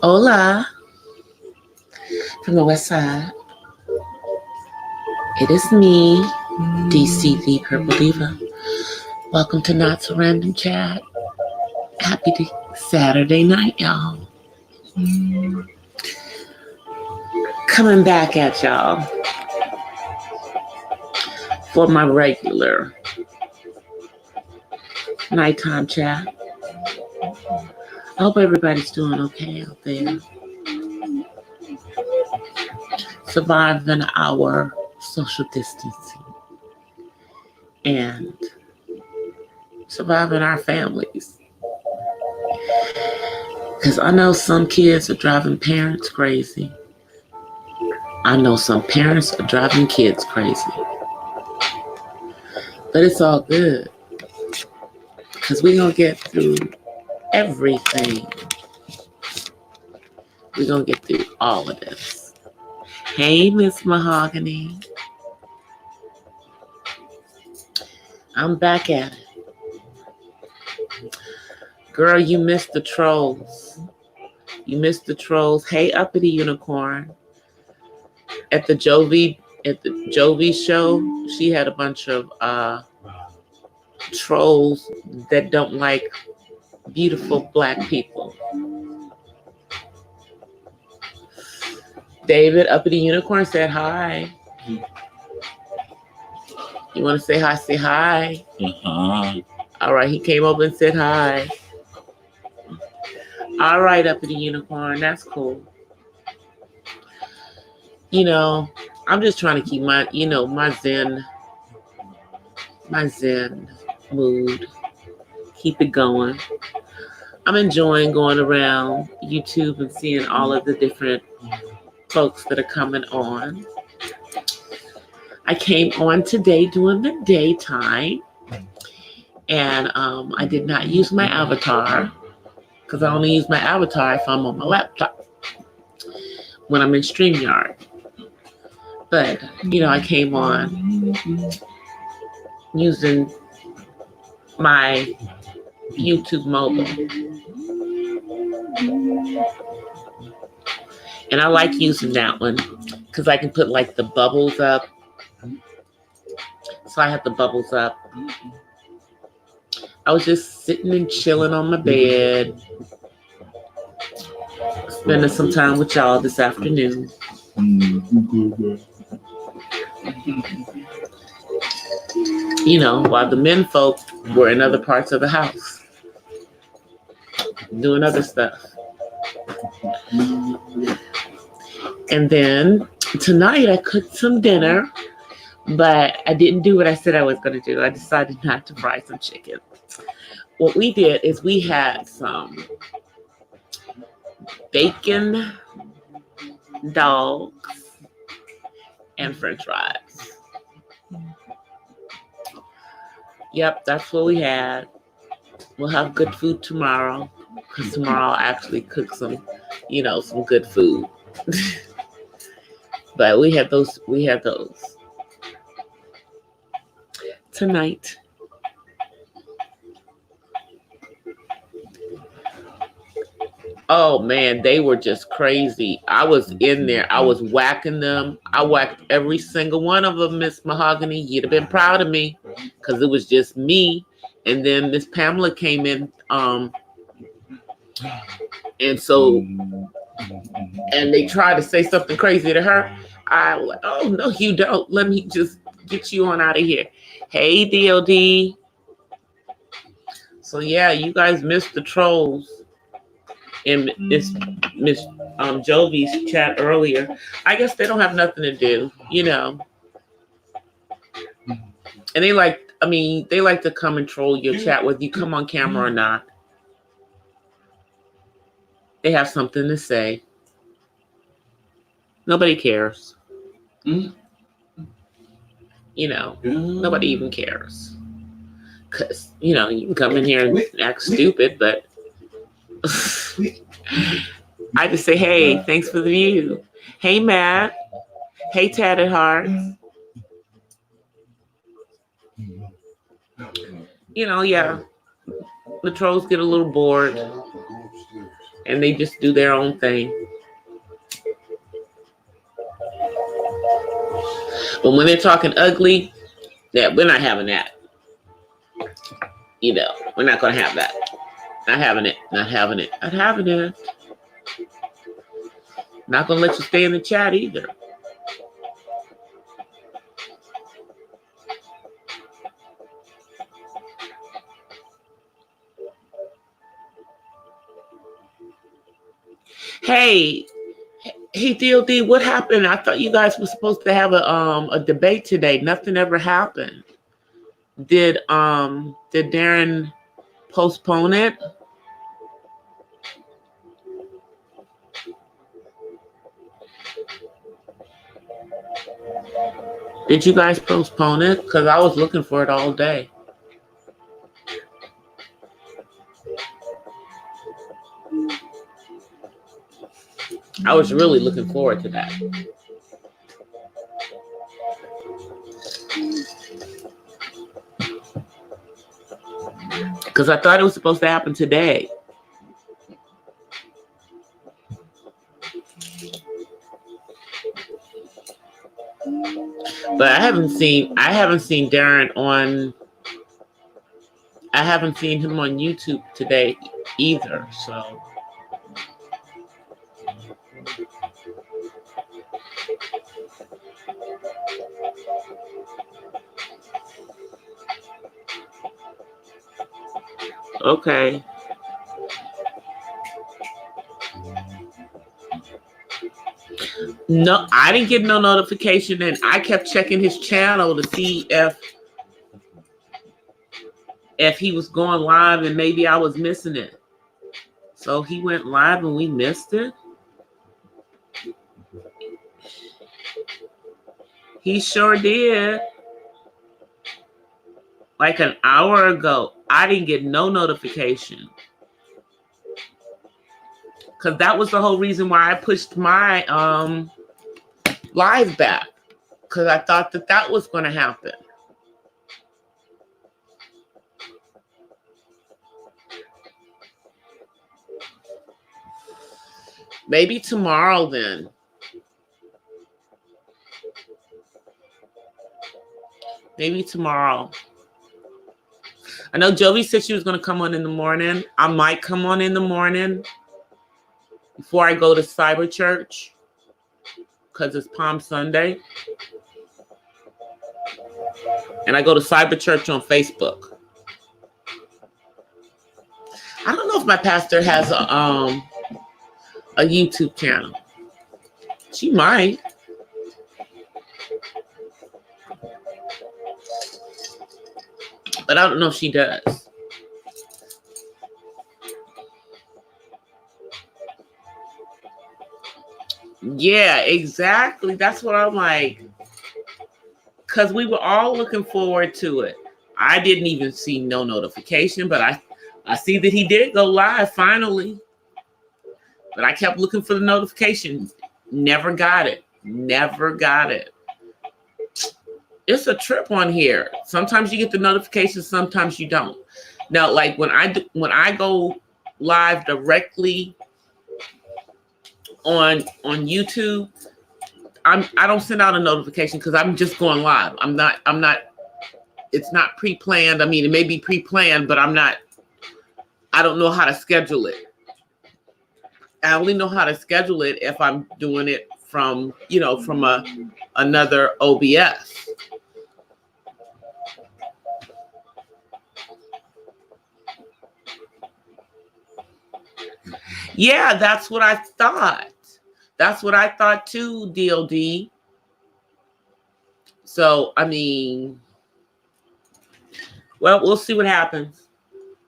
Hola, from the west side. It is me, DCThePurpleDiva. Welcome to Not So Random Chat. Happy Saturday night, y'all. Coming back at y'all for my regular nighttime chat. I hope everybody's doing okay out there. Surviving our social distancing and surviving our families. Because I know some kids are driving parents crazy. I know some parents are driving kids crazy. But it's all good. Because we're going to get through everything. We're going to get through all of this. Hey, Miss Mahogany. I'm back at it. Girl, you missed the trolls. You missed the trolls. Hey, Uppity Unicorn. At the Jovi show, she had a bunch of trolls that don't like beautiful black people. David Uppity Unicorn said hi. You want to say hi? Say hi. Uh-huh. All right, he came over and said hi. All right, Uppity Unicorn, that's cool. You know, I'm just trying to keep my zen mood. Keep it going. I'm enjoying going around YouTube and seeing all of the different folks that are coming on. I came on today doing the daytime, and I did not use my avatar because I only use my avatar if I'm on my laptop when I'm in StreamYard. But, I came on using my YouTube mobile. And I like using that one because I can put like the bubbles up. So I have the bubbles up. I was just sitting and chilling on my bed, spending some time with y'all this afternoon. While the men folk were in other parts of the house doing other stuff. And then tonight I cooked some dinner, but I didn't do what I said I was going to do. I decided not to fry some chicken. What we did is we had some bacon dogs and french fries. Yep, that's what we had. We'll have good food tomorrow because tomorrow I'll actually cook some good food. But we had those tonight. Oh man, they were just crazy. I was in there. I was whacking them. I whacked every single one of them, Miss Mahogany. You'd have been proud of me because it was just me. And then Miss Pamela came in. And they tried to say something crazy to her. I was like, oh, no, you don't. Let me just get you on out of here. Hey, DOD. So, yeah, you guys missed the trolls in Miss Jovi's chat earlier. I guess they don't have nothing to do, And they like to come and troll your chat whether you come on camera or not. They have something to say. Nobody cares. Nobody even cares. Because, you can come in here and act stupid, but I just say, hey, thanks for the view. Hey, Matt. Hey, Tatted Heart. Yeah. The trolls get a little bored. and they just do their own thing. But when they're talking ugly, yeah, we're not having that. You know, we're not going to have that. Not having it. Not having it. Not having it. Not going to let you stay in the chat either. Hey, DLD, what happened? I thought you guys were supposed to have a debate today. Nothing ever happened. Did Darren postpone it? Did you guys postpone it? Because I was looking for it all day. I was really looking forward to that. Because I thought it was supposed to happen today. But I haven't seen Darren on, I haven't seen him on YouTube today either, so. Okay. No, I didn't get no notification, and I kept checking his channel to see if he was going live, and maybe I was missing it. So he went live and we missed it. He sure did. Like an hour ago, I didn't get no notification. Because that was the whole reason why I pushed my live back. Because I thought that was going to happen. Maybe tomorrow then. Maybe tomorrow. I know Jovi said she was going to come on in the morning. I might come on in the morning before I go to Cyber Church because it's Palm Sunday. And I go to Cyber Church on Facebook. I don't know if my pastor has a YouTube channel. She might. But I don't know if she does. Yeah, exactly. That's what I'm like. Because we were all looking forward to it. I didn't even see no notification, but I see that he did go live finally. But I kept looking for the notification. Never got it. Never got it. It's a trip on here. Sometimes you get the notifications, sometimes you don't. Now, like when I go live directly on YouTube, I don't send out a notification because I'm just going live. I'm not. It's not pre-planned. I mean, it may be pre-planned, but I don't know how to schedule it. I only know how to schedule it if I'm doing it from another OBS. Yeah, that's what I thought. That's what I thought too, DLD. So, I mean, well, we'll see what happens.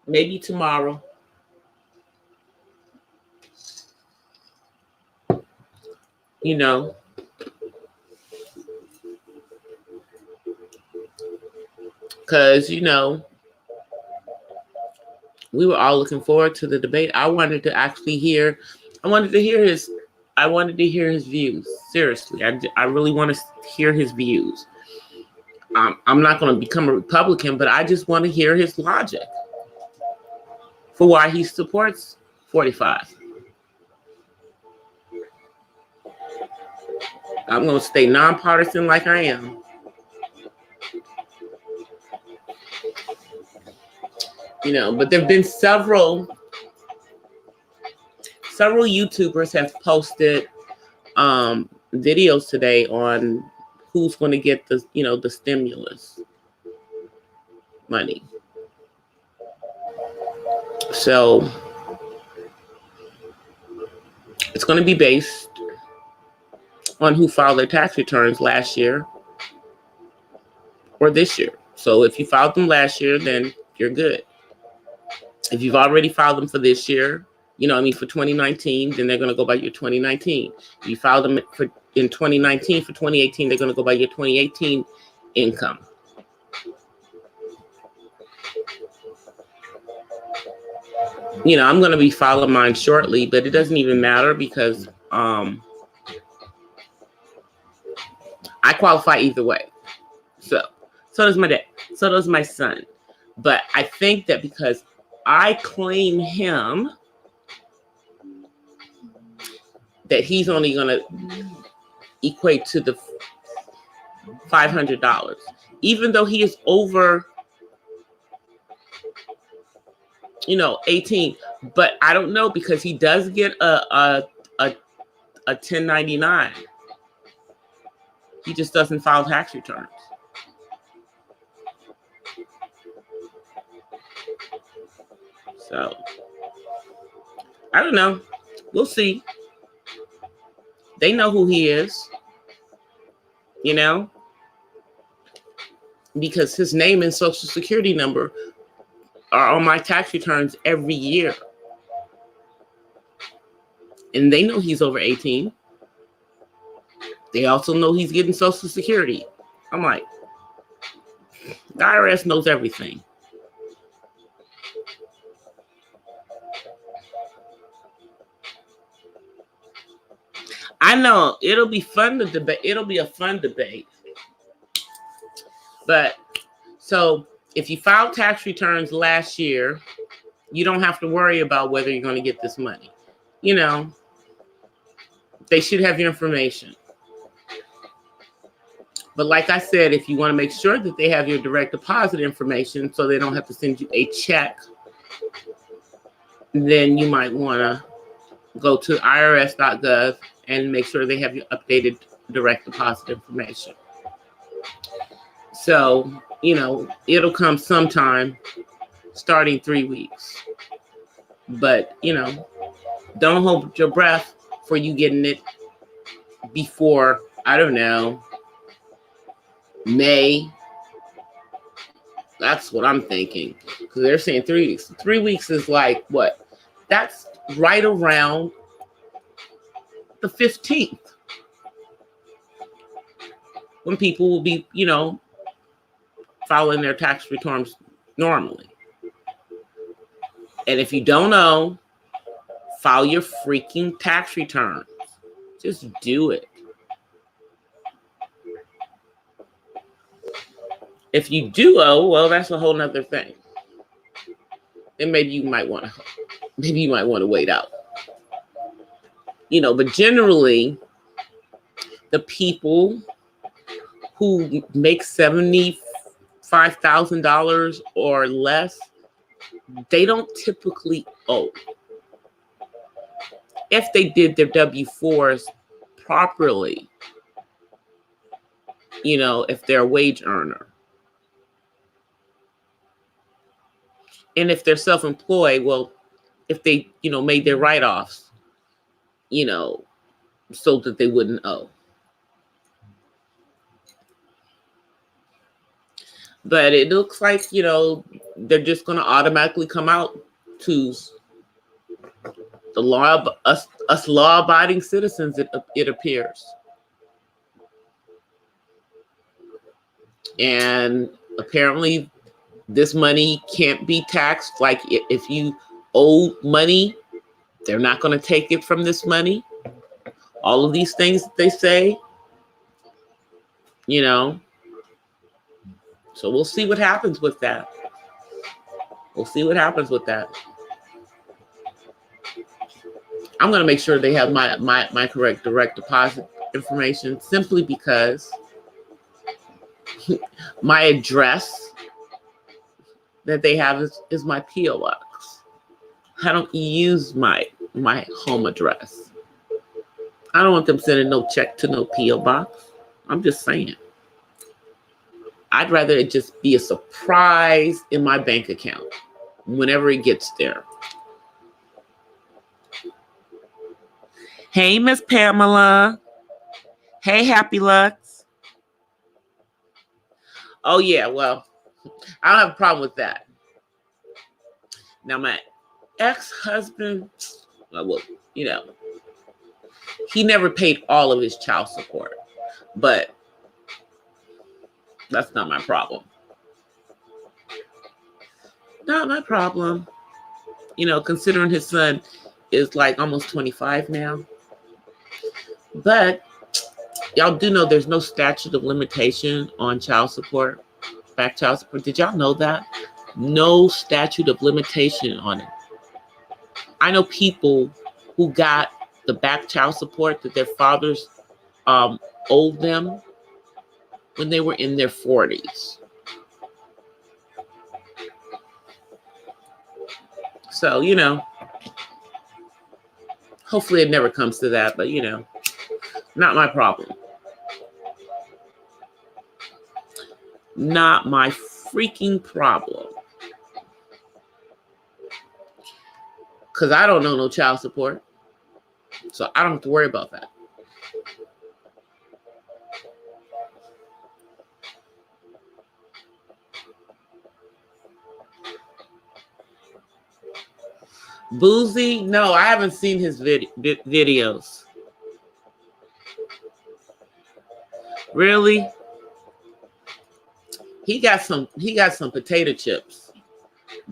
Maybe tomorrow. You know. Because, we were all looking forward to the debate. I wanted to hear his views. Seriously, I really want to hear his views. I'm not going to become a Republican, but I just want to hear his logic for why he supports 45. I'm going to stay nonpartisan like I am. You know, but there have been several YouTubers have posted videos today on who's going to get the, you know, the stimulus money. So it's going to be based on who filed their tax returns last year or this year. So if you filed them last year, then you're good. If you've already filed them for this year, you know, I mean, for 2019, then they're going to go by your 2019. If you filed them in 2019 for 2018, they're going to go by your 2018 income. You know, I'm going to be filing mine shortly, but it doesn't even matter because I qualify either way. So does my dad. So does my son. But I think that because I claim him, that he's only going to equate to the $500, even though he is over, you know, 18. But I don't know, because he does get a 1099. He just doesn't file tax returns. So I don't know. We'll see. They know who he is, you know, because his name and social security number are on my tax returns every year. And they know he's over 18. They also know he's getting social security. I'm like, the IRS knows everything. I know it'll be fun to debate. It'll be a fun debate. But so if you filed tax returns last year, you don't have to worry about whether you're going to get this money. You know, they should have your information. But like I said, if you want to make sure that they have your direct deposit information so they don't have to send you a check, then you might want to go to irs.gov and make sure they have your updated direct deposit information. So, you know, it'll come sometime starting 3 weeks. But, you know, don't hold your breath for you getting it before, I don't know, May. That's what I'm thinking. Because they're saying 3 weeks. 3 weeks is like what? That's right around the 15th. When people will be, you know, filing their tax returns normally. And if you don't know, file your freaking tax returns. Just do it. If you do owe, well, that's a whole nother thing. And maybe you might want to wait out. You know, but generally, the people who make $75,000 or less, they don't typically owe. If they did their W-4s properly, you know, if they're a wage earner. And if they're self-employed, well, if they, you know, made their write-offs, you know, so that they wouldn't owe. But it looks like, you know, they're just going to automatically come out to the law, us law-abiding citizens, it appears. And apparently this money can't be taxed. Like if you owe money, they're not going to take it from this money. All of these things that they say, you know. So we'll see what happens with that. We'll see what happens with that. I'm going to make sure they have my correct direct deposit information simply because my address that they have is my P.O. box. I don't use my home address. I don't want them sending no check to no P.O. box. I'm just saying. I'd rather it just be a surprise in my bank account whenever it gets there. Hey, Miss Pamela. Hey, Happy Lux. Oh, yeah, well, I don't have a problem with that. Now, my ex-husband, well, you know, he never paid all of his child support, but that's not my problem. Not my problem. You know, considering his son is like almost 25 now. But y'all do know there's no statute of limitation on child support, back child support. Did y'all know that? No statute of limitation on it. I know people who got the back child support that their fathers owed them when they were in their 40s. So, you know, hopefully it never comes to that, but, you know, not my problem. Not my freaking problem. Because I don't know no child support. So I don't have to worry about that. Boozy? No, I haven't seen his videos. Really? He got some potato chips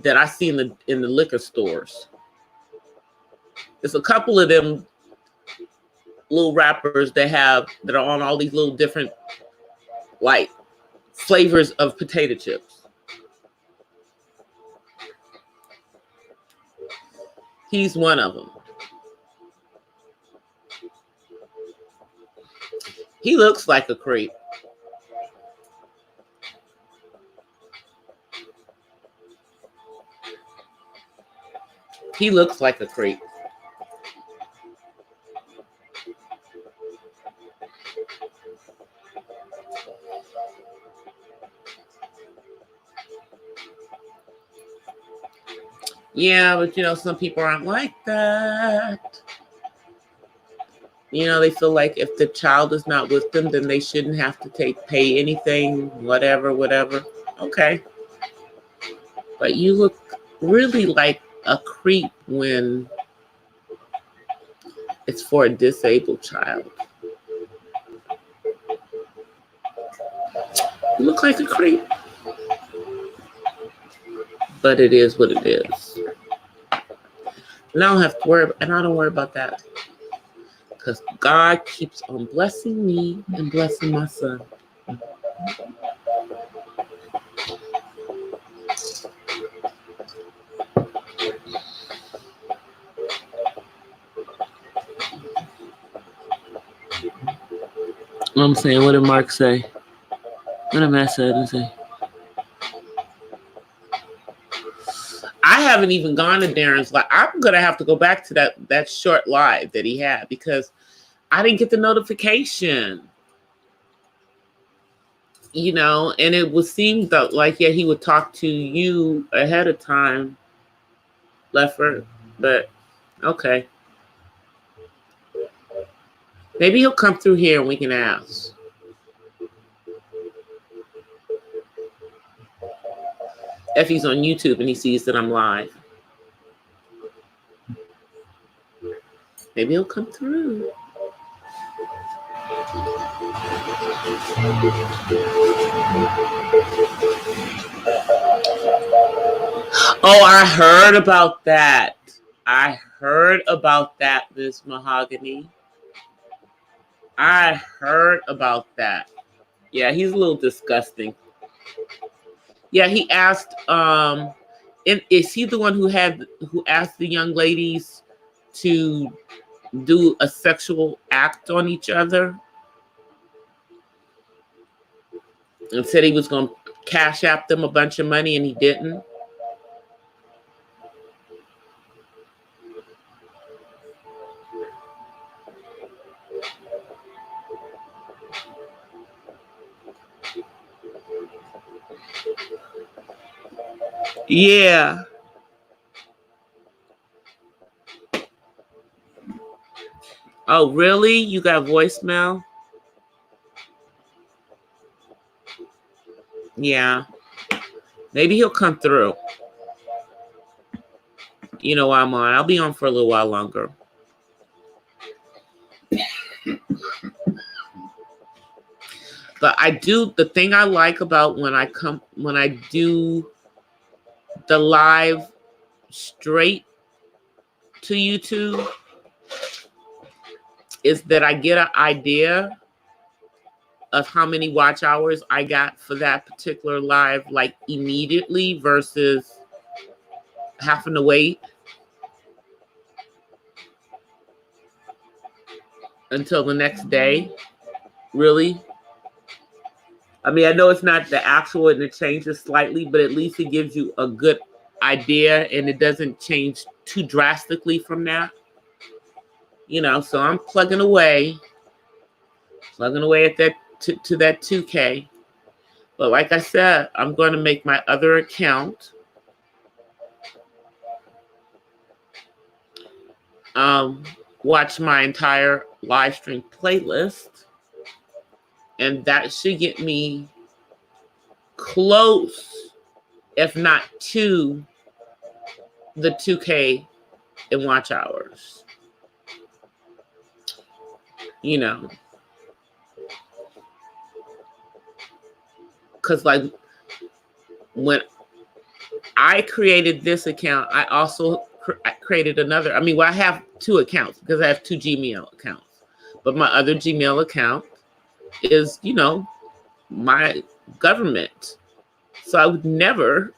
that I see in the liquor stores. There's a couple of them little wrappers that are on all these little different like flavors of potato chips. He's one of them. He looks like a creep. He looks like a creep. Yeah, but you know, some people aren't like that. You know, they feel like if the child is not with them, then they shouldn't have to pay anything, whatever. Okay. But you look really like a creep when it's for a disabled child. You look like a creep. But it is what it is. And I don't have to worry, and I don't worry about that. Because God keeps on blessing me and blessing my son. I'm saying, what did Mark say? What did Matt say? I haven't even gone to Darren's live. I'm gonna have to go back to that short live that he had because I didn't get the notification. You know, and it would seem that like he would talk to you ahead of time, Leffert. But okay, maybe he'll come through here and we can ask. If he's on YouTube and he sees that I'm live. Maybe he'll come through. Oh, I heard about that. Miss Mahogany. I heard about that. Yeah, he's a little disgusting. Yeah, he asked, is he the one who asked the young ladies to do a sexual act on each other and said he was going to cash app them a bunch of money, and he didn't. Yeah. Oh, really? You got voicemail? Yeah. Maybe he'll come through. You know, while I'm on. I'll be on for a little while longer. But I do, the thing I like about when I do the live straight to YouTube is that I get an idea of how many watch hours I got for that particular live, like immediately versus having to wait until the next day. Really? I mean, I know it's not the actual and it changes slightly, but at least it gives you a good idea and it doesn't change too drastically from that. You know, so I'm plugging away at that to that 2K. But like I said, I'm going to make my other account watch my entire live stream playlist, and that should get me close, if not to, the 2K in watch hours. You know, because like when I created this account, I also created another. I mean, well, I have two accounts because I have two Gmail accounts, but my other Gmail account is, you know, my government. So I would never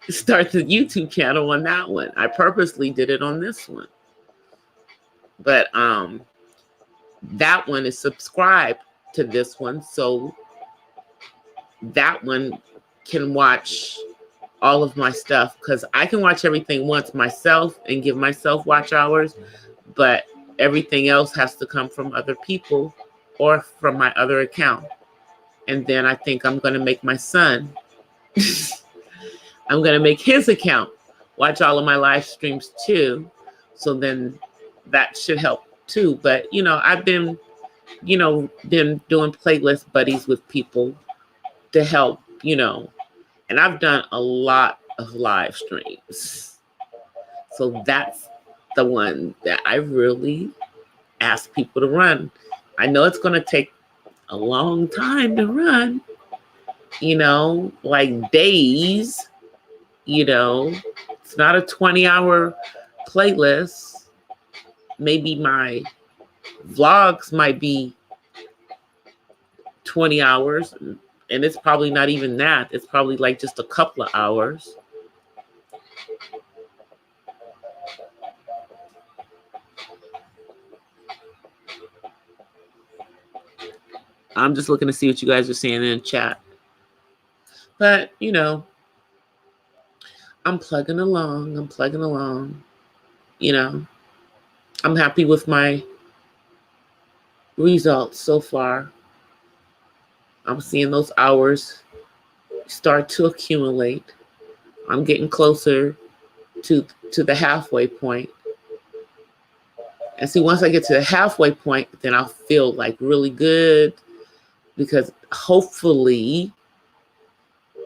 start the YouTube channel on that one. I purposely did it on this one. But that one is subscribed to this one, so that one can watch all of my stuff, because I can watch everything once myself and give myself watch hours, but everything else has to come from other people or from my other account. And then I think I'm going to make my son, I'm going to make his account watch all of my live streams too. So then that should help too. But, you know, I've been, you know, doing playlist buddies with people to help, you know, and I've done a lot of live streams. So that's the one that I really ask people to run. I know it's going to take a long time to run, you know, like days, you know, it's not a 20-hour playlist. Maybe my vlogs might be 20 hours, and it's probably not even that. It's probably like just a couple of hours. I'm just looking to see what you guys are saying in the chat. But, you know, I'm plugging along. You know, I'm happy with my results so far. I'm seeing those hours start to accumulate. I'm getting closer to the halfway point. And see, once I get to the halfway point, then I'll feel like really good, because hopefully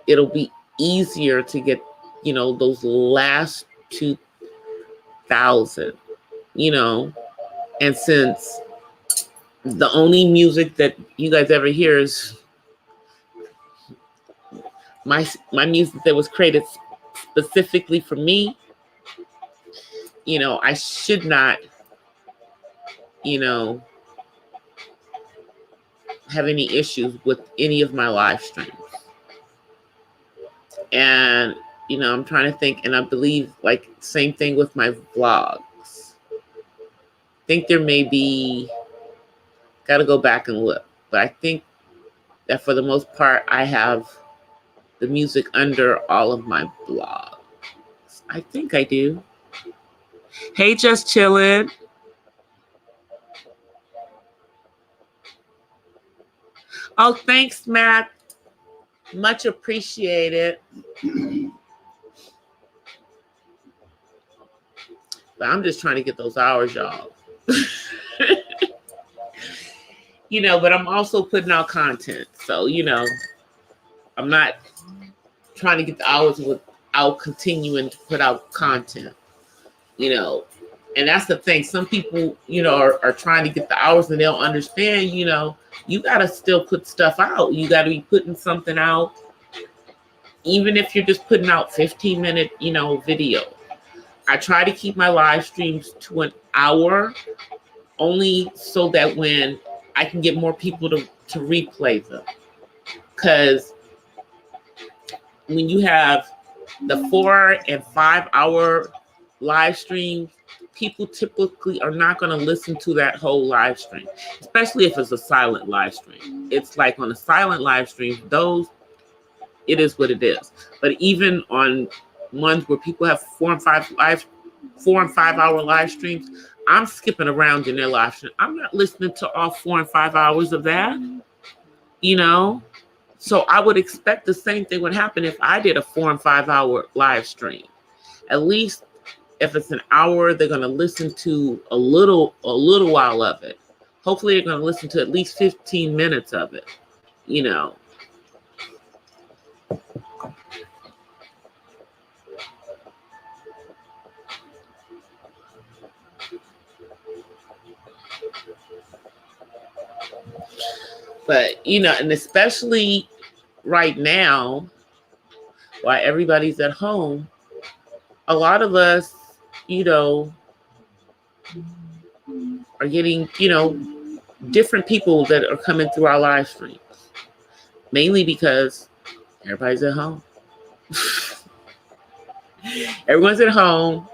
it'll be easier to get, you know, those last 2,000, you know. And since the only music that you guys ever hear is my music that was created specifically for me, you know, I should not, you know, have any issues with any of my live streams. And, you know, I'm trying to think, and I believe like same thing with my vlogs. I think there may be, got to go back and look, but I think that for the most part, I have the music under all of my blogs. I think I do. Hey, just chillin'. Oh, thanks, Matt. Much appreciated. But I'm just trying to get those hours, y'all. You know, but I'm also putting out content. So, you know, I'm not trying to get the hours without continuing to put out content. You know, and that's the thing. Some people, you know, are trying to get the hours and they'll understand, you know, you got to still put stuff out. You got to be putting something out. Even if you're just putting out 15-minute, you know, video. I try to keep my live streams to an hour only so that when I can get more people to replay them. Because when you have the 4 and 5 hour live streams, people typically are not going to listen to that whole live stream, especially if it's a silent live stream. It's like on a silent live stream, those, it is what it is. But even on ones where people have 4 and 5 hour live streams, I'm skipping around in their live stream. I'm not listening to all 4 and 5 hours of that, you know? So I would expect the same thing would happen if I did a 4 and 5 hour live stream. At least if it's an hour, they're going to listen to a little while of it. Hopefully they're going to listen to at least 15 minutes of it, you know? But, you know, and especially right now, while everybody's at home, a lot of us, you know, are getting, you know, different people that are coming through our live streams. Mainly because everybody's at home. Everyone's at home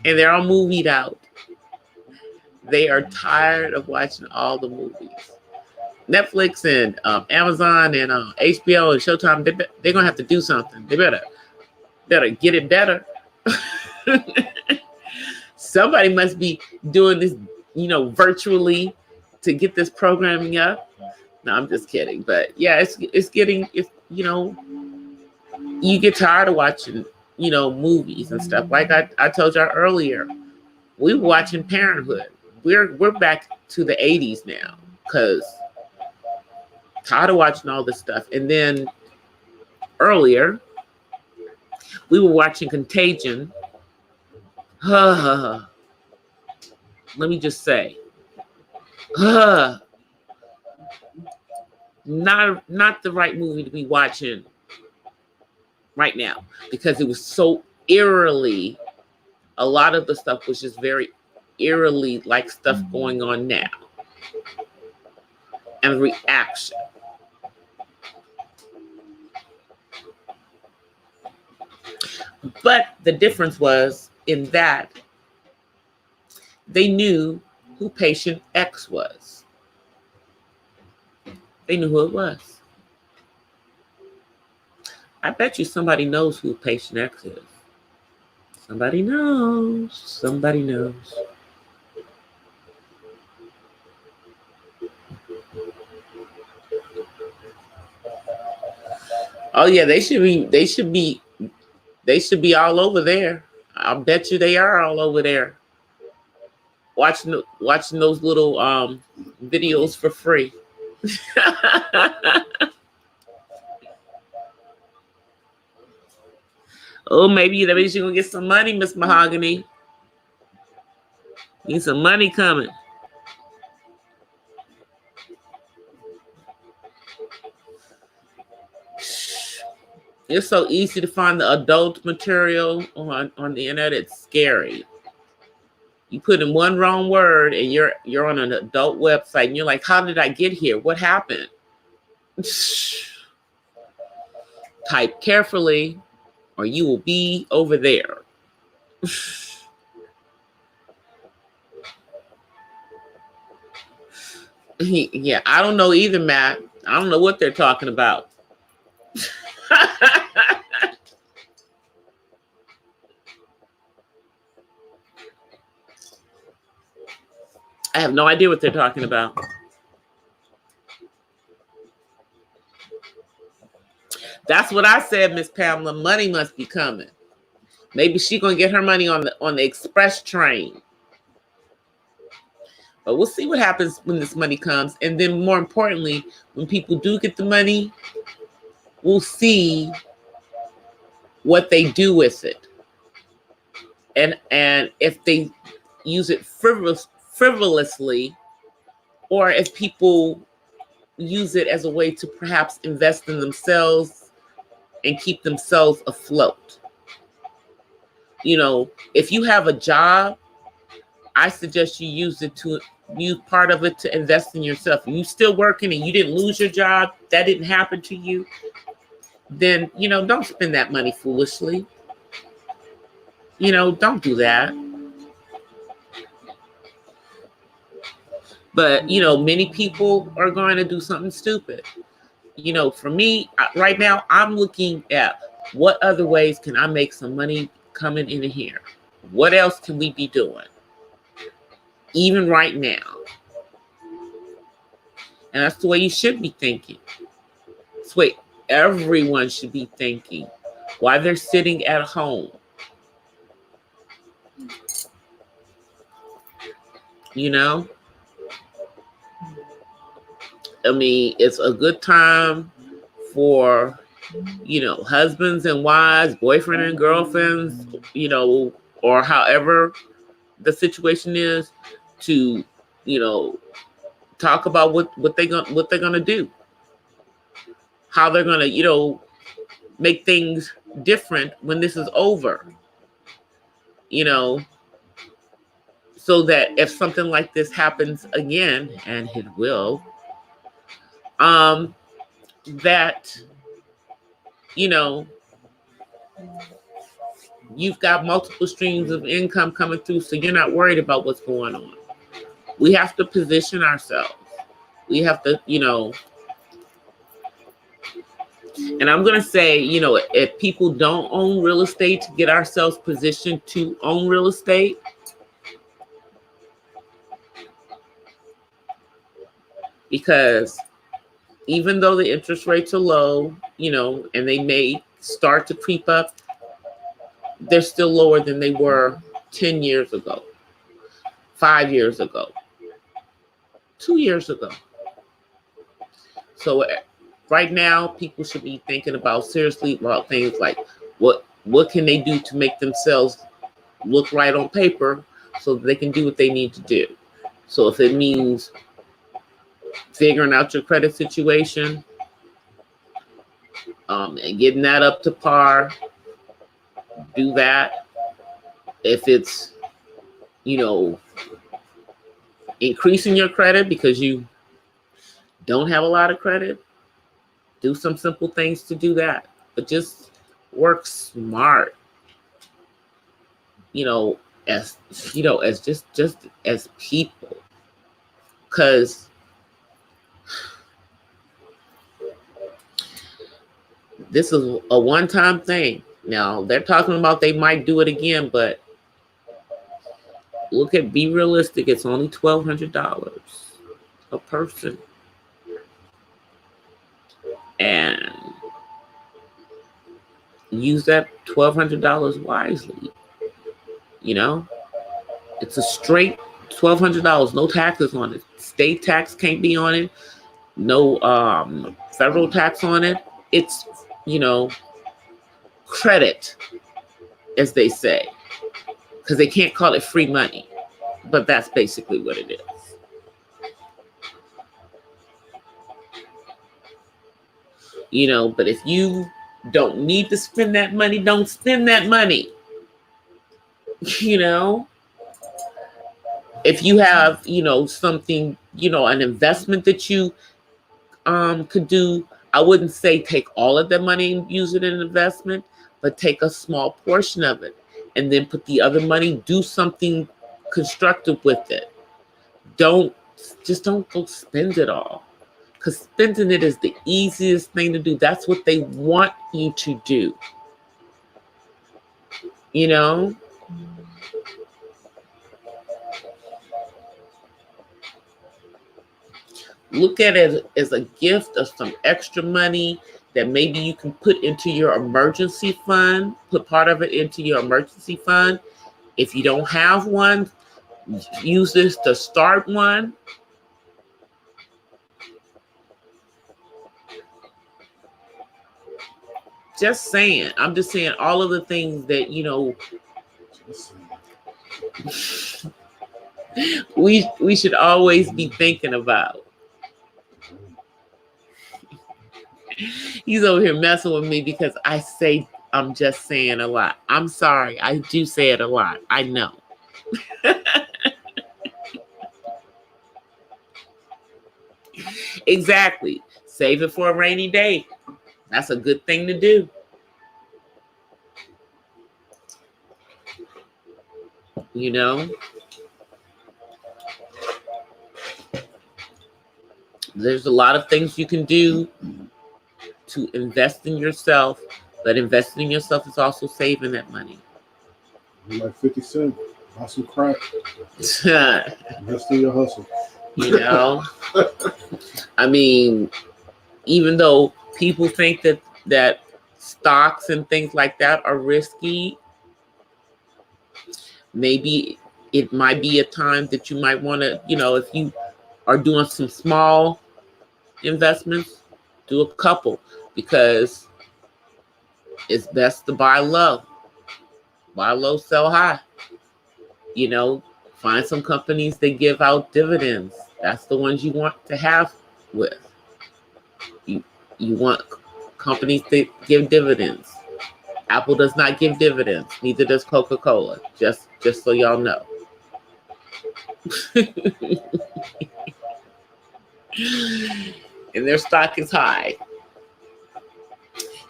and they're all movied out. They are tired of watching all the movies. Netflix and Amazon and HBO and Showtime, they're going to have to do something. They better get it better. Somebody must be doing this, you know, virtually to get this programming up. No, I'm just kidding. But yeah, it's you know, you get tired of watching, you know, movies and stuff. Like I told y'all earlier, we were watching Parenthood. We're back to the 80s now because tired of watching all this stuff. And then earlier, we were watching Contagion. Let me just say, not the right movie to be watching right now because it was so eerily, a lot of the stuff was just very eerily like stuff going on now. And reaction. But the difference was in that they knew who patient X was. They knew who it was. I bet you somebody knows who patient X is. Somebody knows. Somebody knows. Oh yeah, they should be all over there. I'll bet you they are all over there. Watching those little videos for free. Oh, maybe that means you're gonna get some money, Miss Mahogany. Need some money coming. It's so easy to find the adult material on the internet. It's scary. You put in one wrong word and you're on an adult website and you're like, how did I get here? What happened? Type carefully or you will be over there. Yeah, I don't know either, Matt. I don't know what they're talking about. I have no idea what they're talking about. That's what I said, Miss Pamela. Money must be coming. Maybe she's gonna get her money on the express train. But we'll see what happens when this money comes. And then more importantly, when people do get the money, we'll see what they do with it. And if they use it frivolously, or if people use it as a way to perhaps invest in themselves and keep themselves afloat. You know, if you have a job, I suggest you use part of it to invest in yourself. If you're still working and you didn't lose your job, that didn't happen to you, then, you know, don't spend that money foolishly. You know, don't do that. But, you know, many people are going to do something stupid. You know, for me, right now, I'm looking at what other ways can I make some money coming in here? What else can we be doing? Even right now. And that's the way you should be thinking. That's the way everyone should be thinking while they're sitting at home. You know? I mean, it's a good time for, you know, husbands and wives, boyfriend and girlfriends, you know, or however the situation is, to, you know, talk about what they're gonna do, how they're gonna, you know, make things different when this is over. You know, so that if something like this happens again, and it will, that, you know, you've got multiple streams of income coming through, so you're not worried about what's going on. We have to position ourselves. We have to, you know, and I'm going to say, you know, if people don't own real estate, to get ourselves positioned to own real estate. Because even though the interest rates are low, you know, and they may start to creep up, they're still lower than they were 10 years ago, 5 years ago, 2 years ago. So right now, people should be thinking seriously about things like what can they do to make themselves look right on paper so that they can do what they need to do. So if it means figuring out your credit situation, and getting that up to par, do that. If it's, you know, increasing your credit because you don't have a lot of credit, do some simple things to do that. But just work smart, you know, as just as people. Because this is a one-time thing. Now, they're talking about they might do it again, but be realistic. It's only $1,200 a person. And use that $1,200 wisely. You know, it's a straight $1,200, no taxes on it. State tax can't be on it. No federal tax on it. It's, you know, credit, as they say, because they can't call it free money, but that's basically what it is. You know, but if you don't need to spend that money, don't spend that money. You know, if you have, you know, something, you know, an investment that you could do, I wouldn't say take all of the money and use it in an investment, but take a small portion of it and then put the other money, do something constructive with it. Don't go spend it all. because spending it is the easiest thing to do. That's what they want you to do. You know? Look at it as a gift of some extra money that maybe you can put into your emergency fund, put part of it into your emergency fund. If you don't have one, use this to start one. Just saying. I'm just saying all of the things that, you know, we should always be thinking about. He's over here messing with me because I say I'm just saying a lot. I'm sorry. I do say it a lot. I know. Exactly. Save it for a rainy day. That's a good thing to do. You know? There's a lot of things you can do to invest in yourself, but investing in yourself is also saving that money. Like 50 Cent, buy some crack. Invest in your hustle. You know? I mean, even though people think that stocks and things like that are risky, maybe it might be a time that you might want to, you know, if you are doing some small investments, do a couple, because it's best to buy low. Buy low, sell high. You know, find some companies that give out dividends. That's the ones you want to have with. You want companies that give dividends. Apple does not give dividends. Neither does Coca-Cola. Just so y'all know. And their stock is high.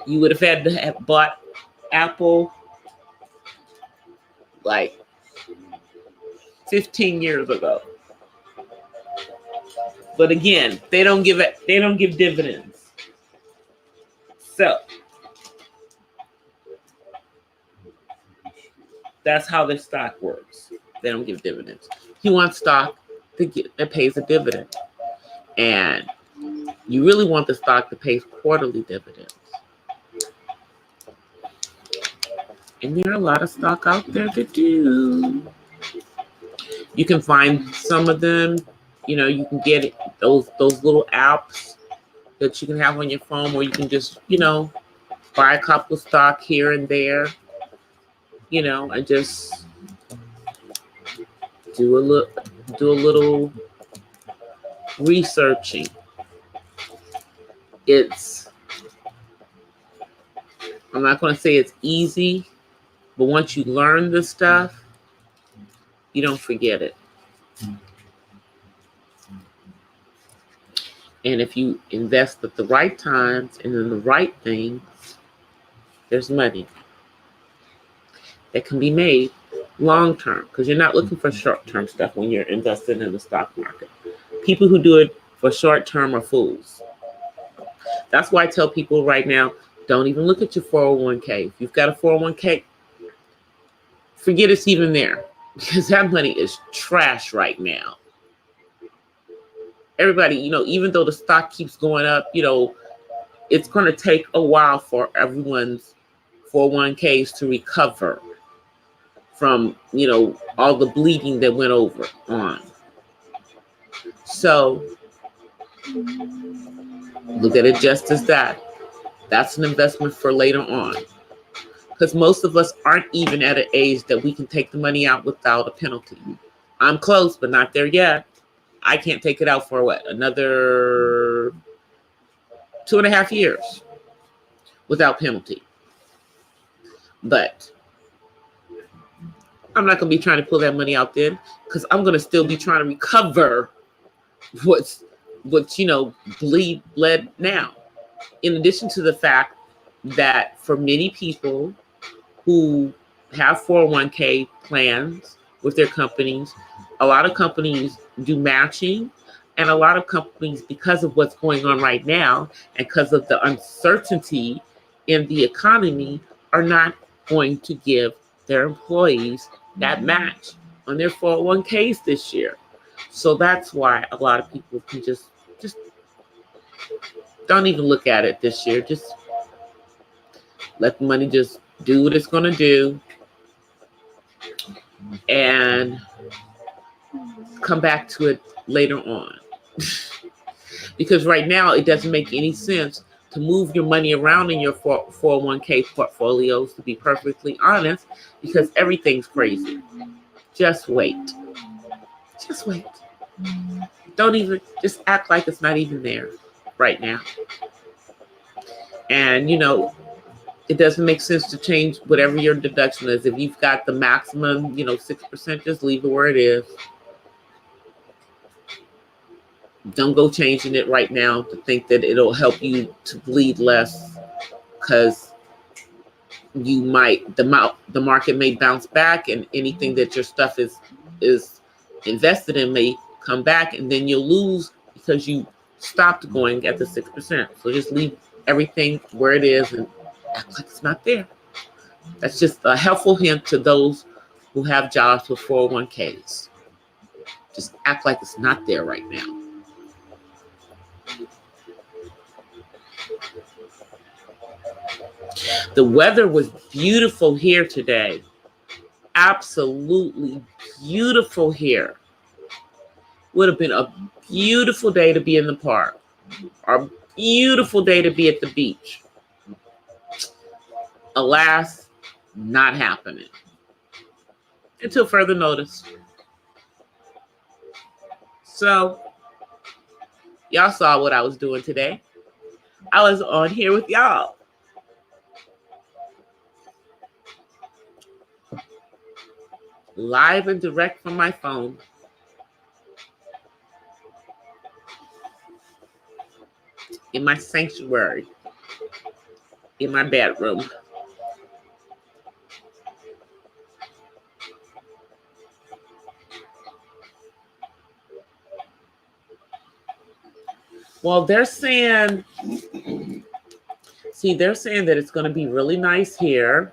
You would have had to have bought Apple like 15 years ago. But again, they don't give dividends. So that's how their stock works. They don't give dividends. You want stock that pays a dividend. And you really want the stock that pays quarterly dividends. And there are a lot of stock out there that do. You can find some of them. You know, you can get those little apps that you can have on your phone where you can just, you know, buy a couple of stock here and there, you know, and just do a little researching. I'm not going to say it's easy, but once you learn this stuff, you don't forget it. And if you invest at the right times and in the right things, there's money that can be made long term, because you're not looking for short term stuff when you're invested in the stock market. People who do it for short term are fools. That's why I tell people right now, don't even look at your 401k. If you've got a 401k, forget it's even there, because that money is trash right now. Everybody, you know, even though the stock keeps going up, you know, it's going to take a while for everyone's 401ks to recover from, you know, all the bleeding that went on. So look at it just as that. That's an investment for later on. Because most of us aren't even at an age that we can take the money out without a penalty. I'm close, but not there yet. I can't take it out for what? Another 2.5 years without penalty. But I'm not going to be trying to pull that money out then, because I'm going to still be trying to recover what's you know, bled now. In addition to the fact that for many people who have 401k plans with their companies, a lot of companies do matching. And a lot of companies, because of what's going on right now and because of the uncertainty in the economy, are not going to give their employees that match on their 401ks this year. So that's why a lot of people can just don't even look at it this year. Just let the money just do what it's going to do and come back to it later on. Because right now it doesn't make any sense to move your money around in your 401k portfolios, to be perfectly honest, because everything's crazy. Just wait. Just wait. Don't even, just act like it's not even there right now. And, it doesn't make sense to change whatever your deduction is. If you've got the maximum, 6%, just leave it where it is. Don't go changing it right now to think that it'll help you to bleed less, because you might, the market may bounce back and anything that your stuff is invested in may come back, and then you'll lose because you stopped going at the 6%. So just leave everything where it is and act like it's not there. That's just a helpful hint to those who have jobs with 401ks. Just act like it's not there right now. The weather was beautiful here today. Absolutely beautiful here. Would have been a beautiful day to be in the park, or a beautiful day to be at the beach. Alas, not happening. Until further notice. So, y'all saw what I was doing today. I was on here with y'all. Live and direct from my phone. In my sanctuary. In my bedroom. Well, they're saying that it's going to be really nice here,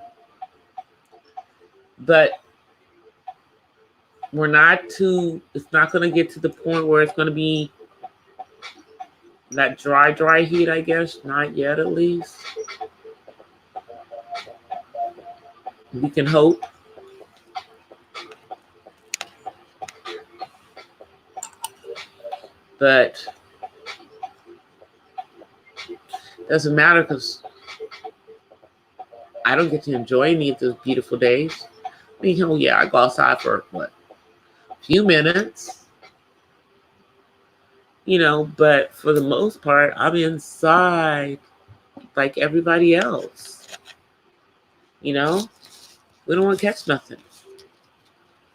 but it's not going to get to the point where it's going to be that dry heat, I guess. Not yet, at least. We can hope. But doesn't matter, because I don't get to enjoy any of those beautiful days. I mean, I go outside for a few minutes. But for the most part, I'm inside like everybody else. We don't want to catch nothing.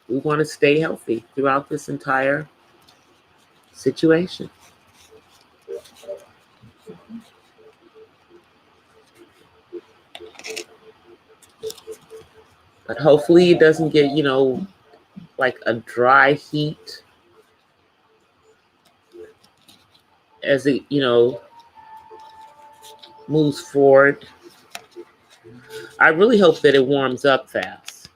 We want to stay healthy throughout this entire situation. But hopefully it doesn't get, like a dry heat as it, moves forward. I really hope that it warms up fast,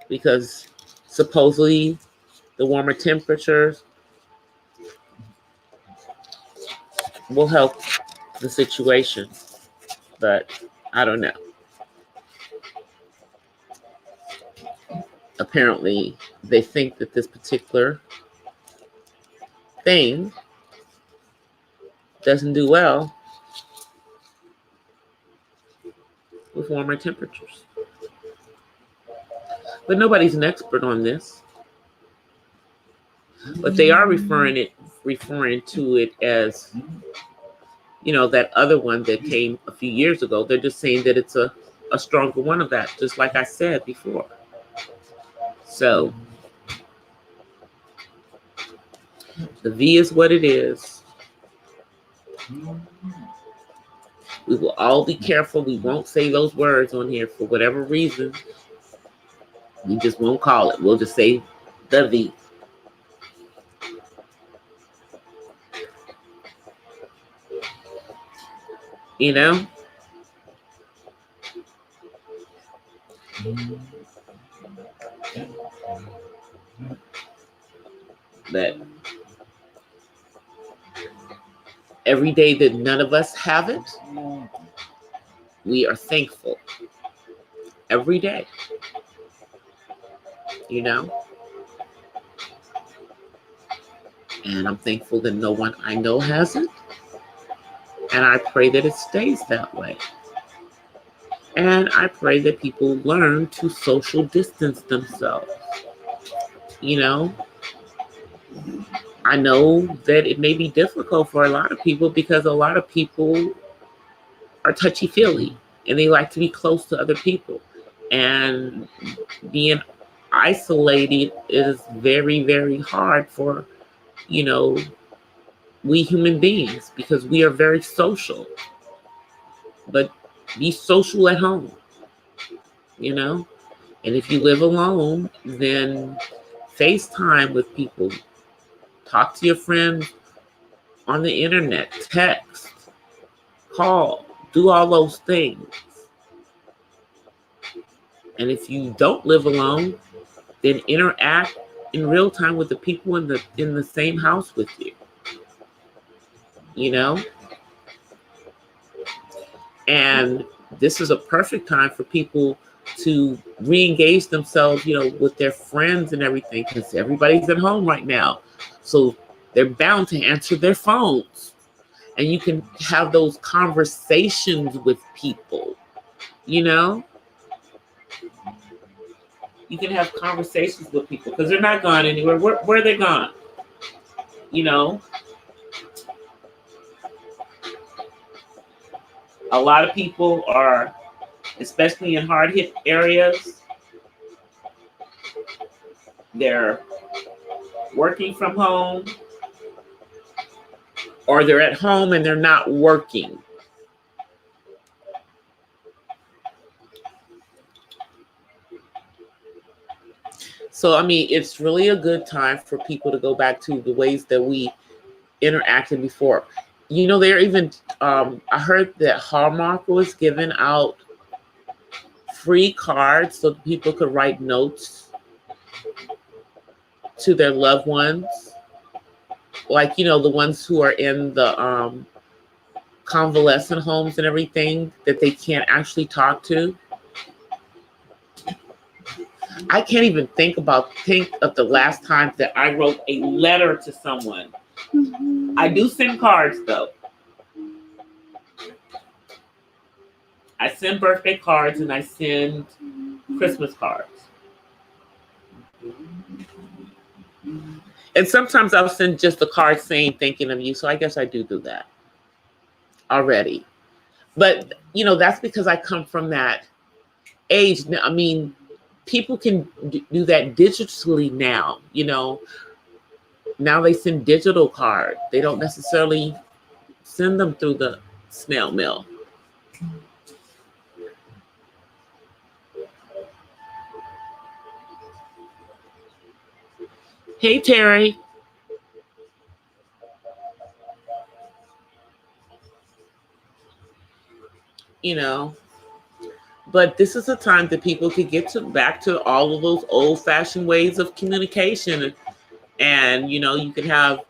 because supposedly the warmer temperatures will help the situation, but I don't know. Apparently, they think that this particular thing doesn't do well with warmer temperatures. But nobody's an expert on this. But they are referring to it as, that other one that came a few years ago. They're just saying that it's a stronger one of that, just like I said before. So the V is what it is. We will all be careful. We won't say those words on here for whatever reason. We just won't call it. We'll just say the V. You know? That every day that none of us have it, we are thankful. Every day. You know? And I'm thankful that no one I know has it. And I pray that it stays that way. And I pray that people learn to social distance themselves. You know? I know that it may be difficult for a lot of people because a lot of people are touchy-feely and they like to be close to other people. And being isolated is very, very hard for, you know, we human beings because we are very social. But be social at home, you know? And if you live alone, then FaceTime with people. Talk to your friends on the internet, text, call, do all those things. And if you don't live alone, then interact in real time with the people in the same house with you. You know? And this is a perfect time for people to re-engage themselves, you know, with their friends and everything, because everybody's at home right now. So they're bound to answer their phones. And you can have those conversations with people, you know? You can have conversations with people because they're not gone anywhere. Where are they gone? You know? A lot of people are, especially in hard-hit areas, they're working from home, or they're at home and they're not working. So, I mean, it's really a good time for people to go back to the ways that we interacted before. You know, they're even, I heard that Hallmark was giving out free cards so people could write notes to their loved ones. Like, you know, the ones who are in the convalescent homes and everything that they can't actually talk to. I can't even think of the last time that I wrote a letter to someone. I do send cards though. I send birthday cards and I send Christmas cards. And sometimes I'll send just a card saying thinking of you. So I guess I do that already. But, you know, that's because I come from that age. I mean, people can do that digitally now, you know. Now they send digital cards. They don't necessarily send them through the snail mail. Hey, Terry. You know, but this is a time that people could get back to all of those old-fashioned ways of communication. And, you know, you can have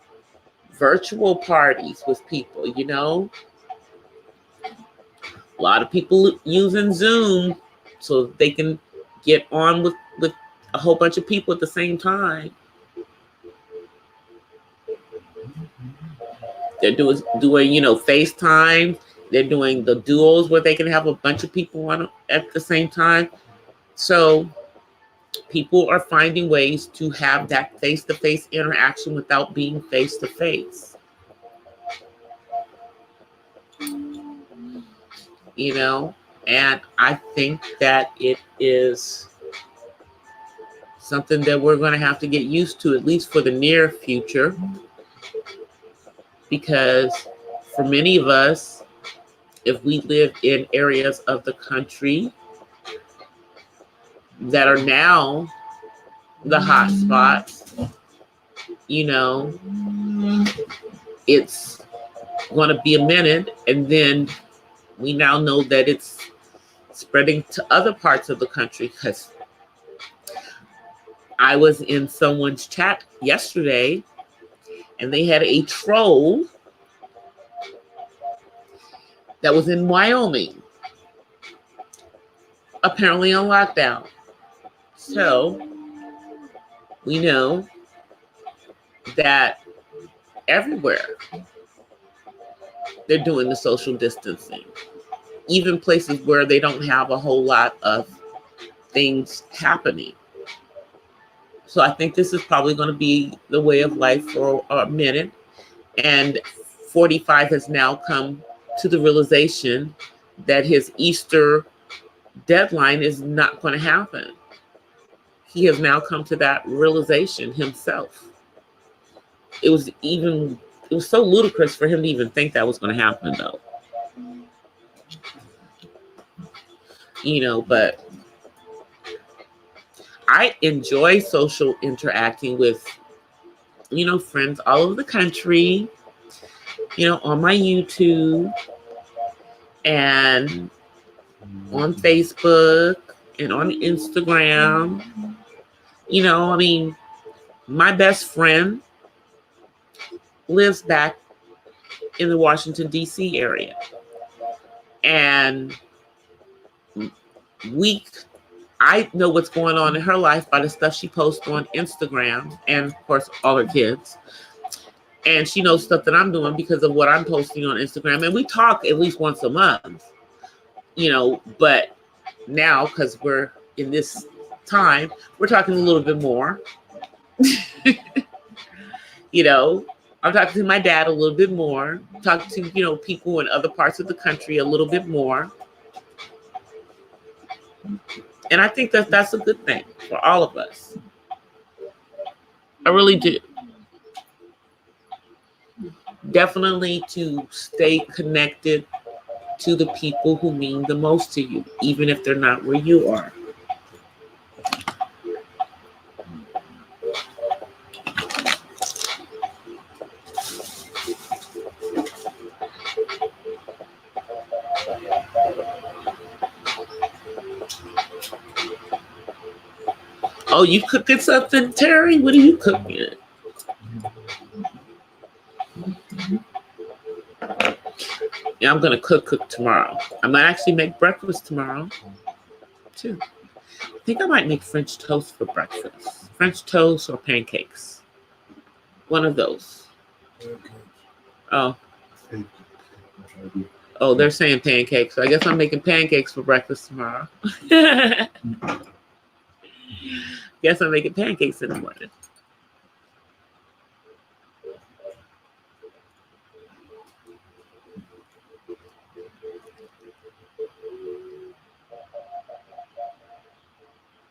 virtual parties with people, you know. A lot of people using Zoom so they can get on with a whole bunch of people at the same time. They're doing, you know, FaceTime. They're doing the duos where they can have a bunch of people on at the same time. So people are finding ways to have that face-to-face interaction without being face-to-face. You know, and I think that it is something that we're going to have to get used to, at least for the near future. Because for many of us, if we live in areas of the country that are now the hot spots, you know, it's going to be a minute, and then we now know that it's spreading to other parts of the country, because I was in someone's chat yesterday and they had a troll that was in Wyoming, apparently on lockdown. So we know that everywhere they're doing the social distancing, even places where they don't have a whole lot of things happening. So I think this is probably going to be the way of life for a minute. And 45 has now come to the realization that his Easter deadline is not going to happen. He has now come to that realization himself. It was so ludicrous for him to even think that was going to happen, though. But I enjoy social interacting with, friends all over the country, on my YouTube and on Facebook and on Instagram. My best friend lives back in the Washington, D.C. area. And I know what's going on in her life by the stuff she posts on Instagram and, of course, all her kids. And she knows stuff that I'm doing because of what I'm posting on Instagram. And we talk at least once a month, but now, because we're in this time, we're talking a little bit more. I'm talking to my dad a little bit more, talking to, people in other parts of the country a little bit more. And I think that that's a good thing for all of us. I really do. Definitely to stay connected to the people who mean the most to you, even if they're not where you are. Oh, you cooking something, Terry? What are you cooking? Yeah, I'm gonna cook tomorrow. I might actually make breakfast tomorrow, too. I think I might make French toast for breakfast. French toast or pancakes. One of those. Oh. Oh, they're saying pancakes. So I guess I'm making pancakes for breakfast tomorrow. Guess I'm making pancakes in the morning.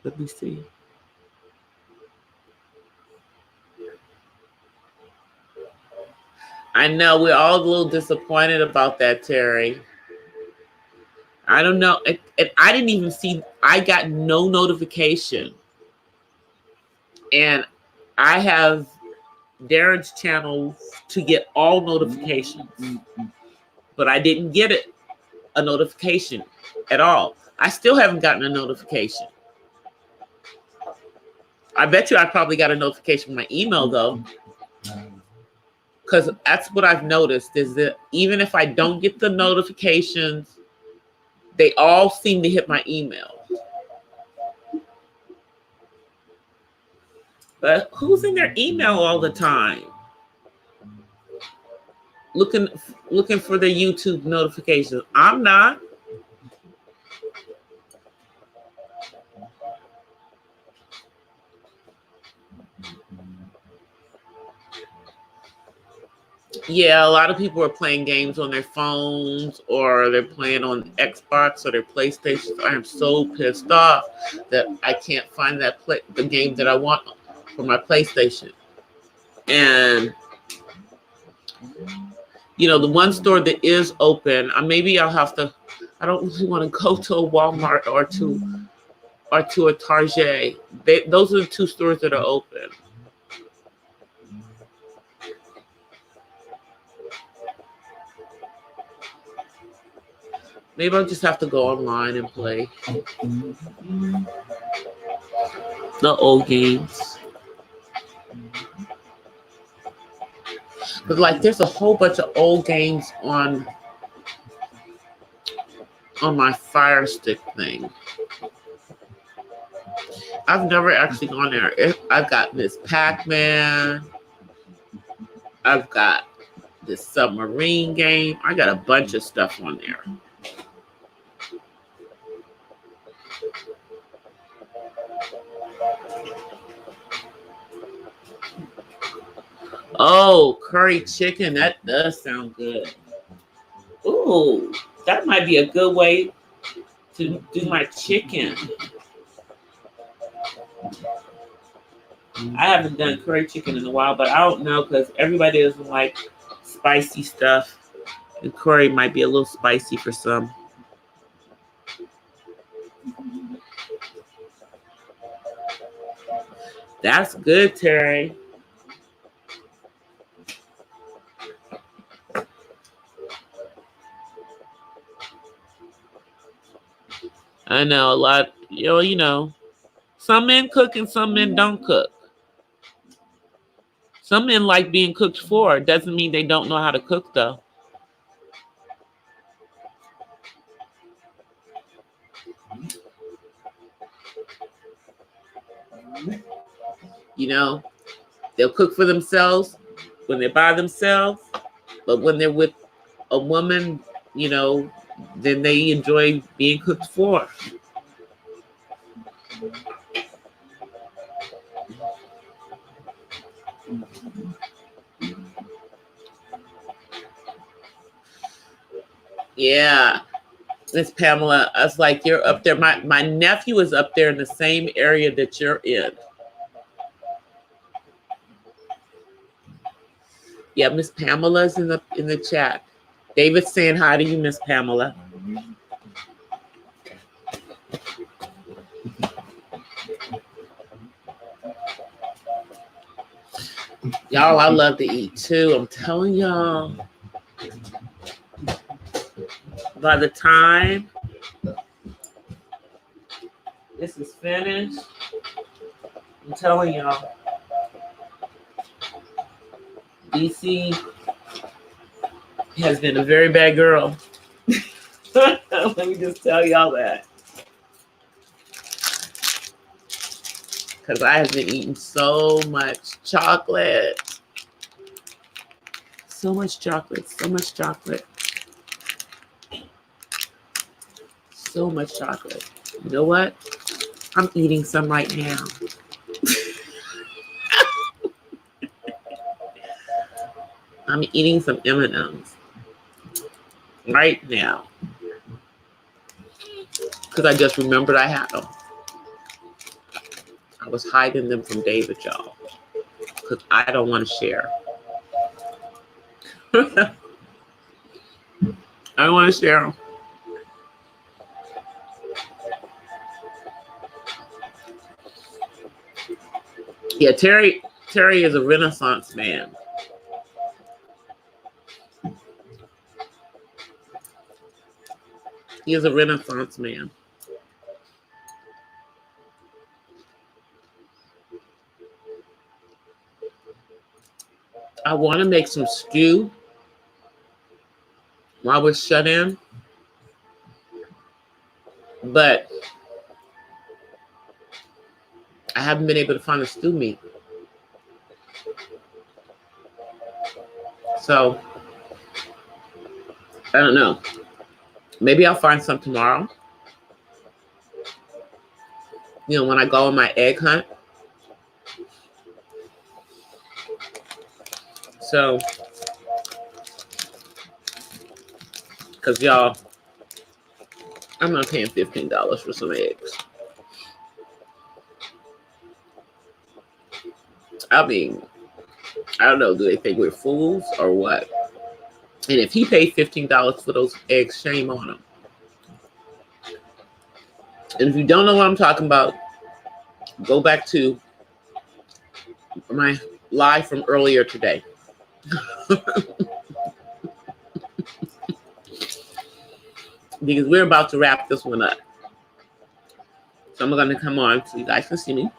Let me see. I know we're all a little disappointed about that, Terry. I don't know. I didn't even see, I got no notification. And I have Darren's channel to get all notifications. But I didn't get a notification at all. I still haven't gotten a notification. I bet you I probably got a notification from my email, though. Because that's what I've noticed is that even if I don't get the notifications, they all seem to hit my email. But who's in their email all the time? Looking for their YouTube notifications. I'm not. Yeah, a lot of people are playing games on their phones, or they're playing on Xbox or their PlayStation. I am so pissed off that I can't find the game that I want for my PlayStation. And the one store that is open, maybe I'll have to. I don't really want to go to a Walmart or to a Target. Those are the two stores that are open. Maybe I'll just have to go online and play the old games. But like, there's a whole bunch of old games on my Fire Stick thing. I've never actually gone there. I've got Miss Pac-Man. I've got this submarine game. I got a bunch of stuff on there. Oh, curry chicken. That does sound good. Ooh, that might be a good way to do my chicken. I haven't done curry chicken in a while, but I don't know because everybody doesn't like spicy stuff. And curry might be a little spicy for some. That's good, Terry. I know a lot, you know, some men cook and some men don't cook. Some men like being cooked for. It doesn't mean they don't know how to cook, though. You know, they'll cook for themselves when they're by themselves, but when they're with a woman, you know, then they enjoy being cooked for. Yeah, Miss Pamela, I was like, you're up there. My nephew is up there in the same area that you're in. Yeah, Miss Pamela's in the chat. David's saying hi to you, Miss Pamela. Y'all, I love to eat too. I'm telling y'all. By the time this is finished, I'm telling y'all, DC has been a very bad girl. Let me just tell y'all that. Because I have been eating so much chocolate. So much chocolate. So much chocolate. So much chocolate. You know what? I'm eating some right now. I'm eating some M&Ms right now. Because I just remembered I had them. I was hiding them from David, y'all. Because I don't want to share. I don't want to share them. Yeah, Terry is a Renaissance man. He is a Renaissance man. I want to make some stew while we're shut in, but I haven't been able to find a stew meat. So, I don't know. Maybe I'll find some tomorrow. You know, when I go on my egg hunt. So, because y'all, I'm not paying $15 for some eggs. I mean, I don't know, do they think we're fools or what? And if he paid $15 for those eggs, shame on him. And if you don't know what I'm talking about, go back to my live from earlier today. because we're about to wrap this one up. So I'm going to come on so you guys can see me.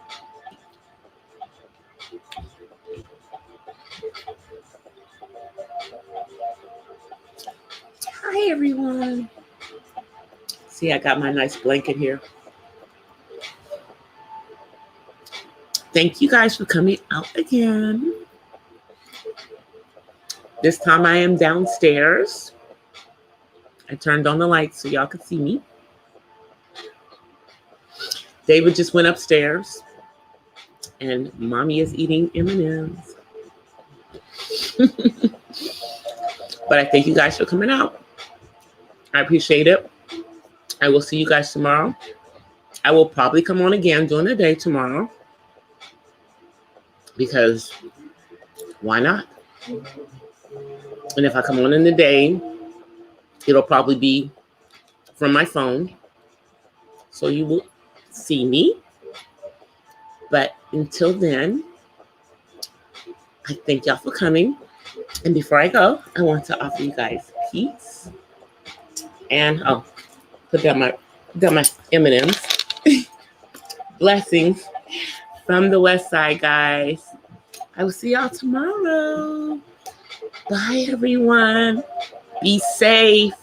Hi, everyone. See, I got my nice blanket here. Thank you guys for coming out again. This time I am downstairs. I turned on the lights so y'all could see me. David just went upstairs. And mommy is eating M&Ms. But I thank you guys for coming out. I appreciate it. I will see you guys tomorrow. I will probably come on again during the day tomorrow. Because why not? And if I come on in the day, it'll probably be from my phone. So you will see me. But until then, I thank y'all for coming. And before I go, I want to offer you guys peace. And put down my M&Ms. Blessings from the West Side, guys. I will see y'all tomorrow. Bye, everyone. Be safe.